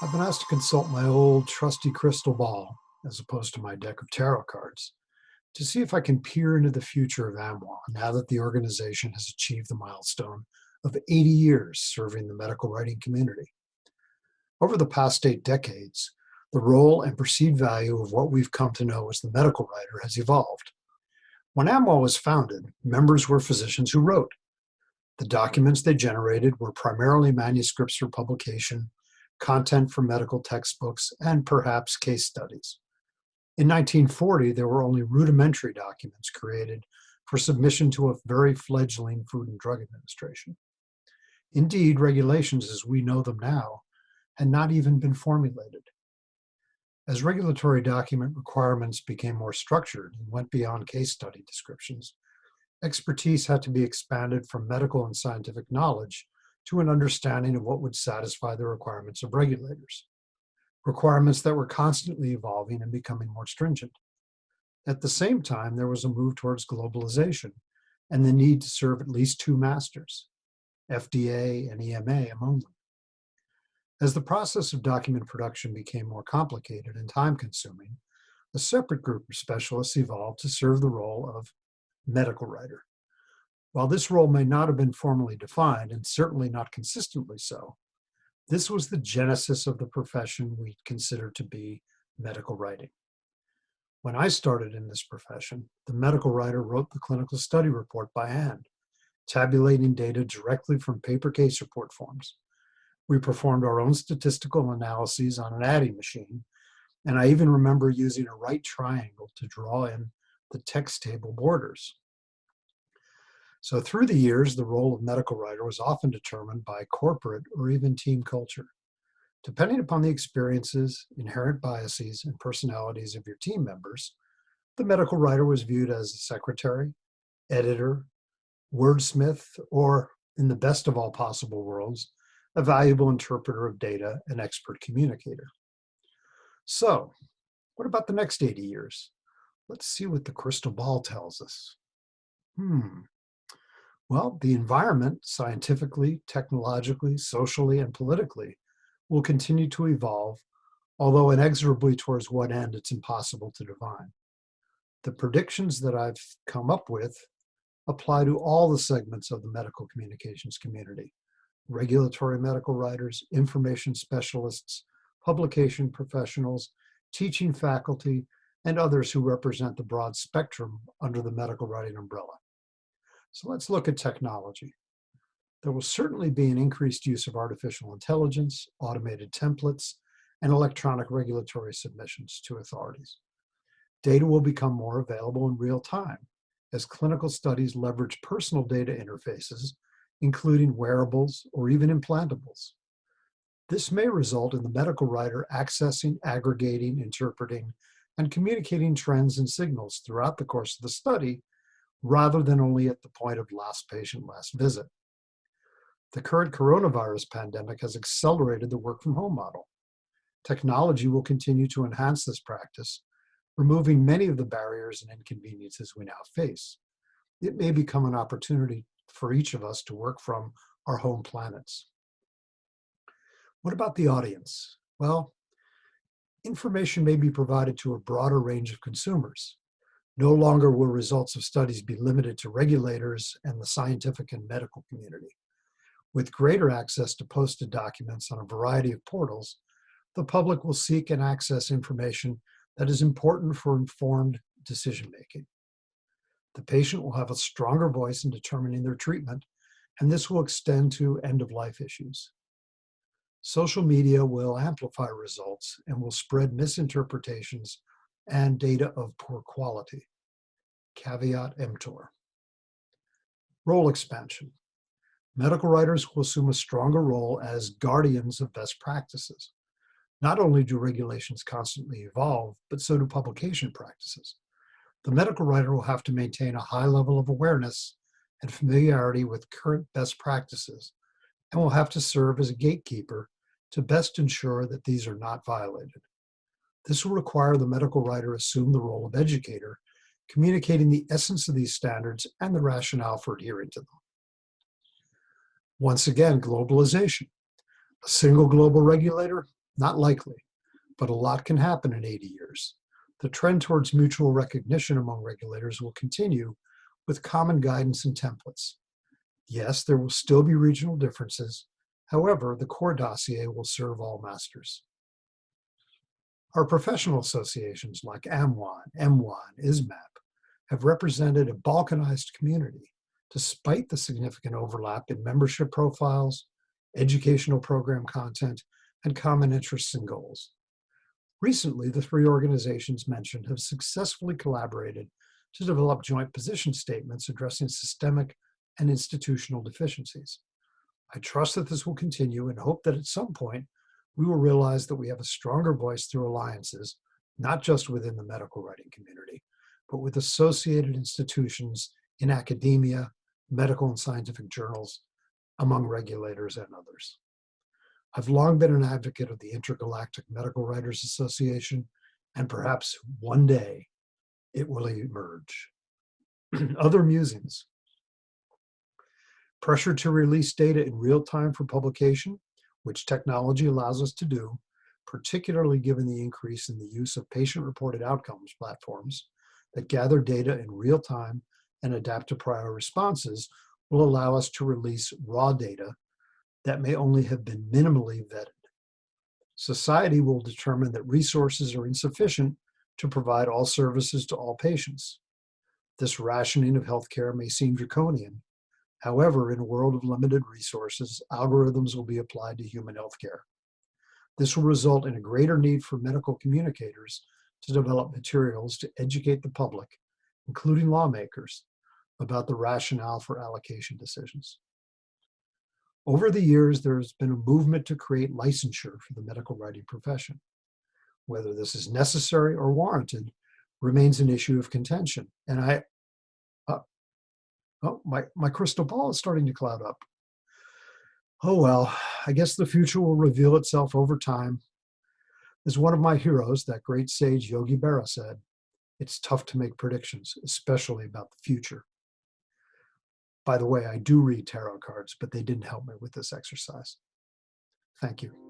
I've been asked to consult my old trusty crystal ball, as opposed to my deck of tarot cards, to see if I can peer into the future of AMWA now that the organization has achieved the milestone of 80 years serving the medical writing community. Over the past 8 decades, the role and perceived value of what we've come to know as the medical writer has evolved. When AMWA was founded, members were physicians who wrote. The documents they generated were primarily manuscripts for publication, content for medical textbooks, and perhaps case studies. In 1940, there were only rudimentary documents created for submission to a very fledgling Food and Drug Administration. Indeed, regulations as we know them now had not even been formulated. As regulatory document requirements became more structured and went beyond case study descriptions, expertise had to be expanded from medical and scientific knowledge to an understanding of what would satisfy the requirements of regulators, requirements that were constantly evolving and becoming more stringent. At the same time, there was a move towards globalization and the need to serve at least 2 masters, FDA and EMA among them. As the process of document production became more complicated and time-consuming, a separate group of specialists evolved to serve the role of medical writer. While this role may not have been formally defined, and certainly not consistently so, this was the genesis of the profession we consider to be medical writing. When I started in this profession, the medical writer wrote the clinical study report by hand, tabulating data directly from paper case report forms. We performed our own statistical analyses on an adding machine, and I even remember using a right triangle to draw in the text table borders. So through the years, the role of medical writer was often determined by corporate or even team culture. Depending upon the experiences, inherent biases, and personalities of your team members, the medical writer was viewed as a secretary, editor, wordsmith, or, in the best of all possible worlds, a valuable interpreter of data and expert communicator. So, what about the next 80 years? Let's see what the crystal ball tells us. Well, the environment, scientifically, technologically, socially, and politically, will continue to evolve, although inexorably towards what end it's impossible to divine. The predictions that I've come up with apply to all the segments of the medical communications community: regulatory medical writers, information specialists, publication professionals, teaching faculty, and others who represent the broad spectrum under the medical writing umbrella. So let's look at technology. There will certainly be an increased use of artificial intelligence, automated templates, and electronic regulatory submissions to authorities. Data will become more available in real time as clinical studies leverage personal data interfaces, including wearables or even implantables. This may result in the medical writer accessing, aggregating, interpreting, and communicating trends and signals throughout the course of the study, rather than only at the point of last patient, last visit. The current coronavirus pandemic has accelerated the work-from-home model. Technology will continue to enhance this practice, removing many of the barriers and inconveniences we now face. It may become an opportunity for each of us to work from our home planets. What about the audience? Well, information may be provided to a broader range of consumers. No longer will results of studies be limited to regulators and the scientific and medical community. With greater access to posted documents on a variety of portals, the public will seek and access information that is important for informed decision-making. The patient will have a stronger voice in determining their treatment, and this will extend to end-of-life issues. Social media will amplify results and will spread misinterpretations and data of poor quality. Caveat emptor. Role expansion. Medical writers will assume a stronger role as guardians of best practices. Not only do regulations constantly evolve, but so do publication practices. The medical writer will have to maintain a high level of awareness and familiarity with current best practices, and will have to serve as a gatekeeper to best ensure that these are not violated. This will require the medical writer assume the role of educator, communicating the essence of these standards and the rationale for adhering to them. Once again, globalization. A single global regulator Not likely, but a lot can happen in 80 years. The trend towards mutual recognition among regulators will continue with common guidance and templates. Yes, there will still be regional differences. However, the core dossier will serve all masters. Our professional associations like AMWA, MWA, and ISMAP have represented a balkanized community, despite the significant overlap in membership profiles, educational program content, and common interests and goals. Recently, the three organizations mentioned have successfully collaborated to develop joint position statements addressing systemic and institutional deficiencies. I trust that this will continue and hope that at some point we will realize that we have a stronger voice through alliances, not just within the medical writing community, but with associated institutions in academia, medical and scientific journals, among regulators and others. I've long been an advocate of the Intergalactic Medical Writers Association, and perhaps one day it will emerge. Other musings. Pressure to release data in real time for publication, which technology allows us to do, particularly given the increase in the use of patient-reported outcomes platforms that gather data in real time and adapt to prior responses, will allow us to release raw data that may only have been minimally vetted. Society will determine that resources are insufficient to provide all services to all patients. This rationing of healthcare may seem draconian. However, in a world of limited resources, algorithms will be applied to human healthcare. This will result in a greater need for medical communicators to develop materials to educate the public, including lawmakers, about the rationale for allocation decisions. Over the years, there has been a movement to create licensure for the medical writing profession. Whether this is necessary or warranted remains an issue of contention. And my crystal ball is starting to cloud up. Oh well, I guess the future will reveal itself over time. As one of my heroes, that great sage Yogi Berra, said, it's tough to make predictions, especially about the future. By the way, I do read tarot cards, but they didn't help me with this exercise. Thank you.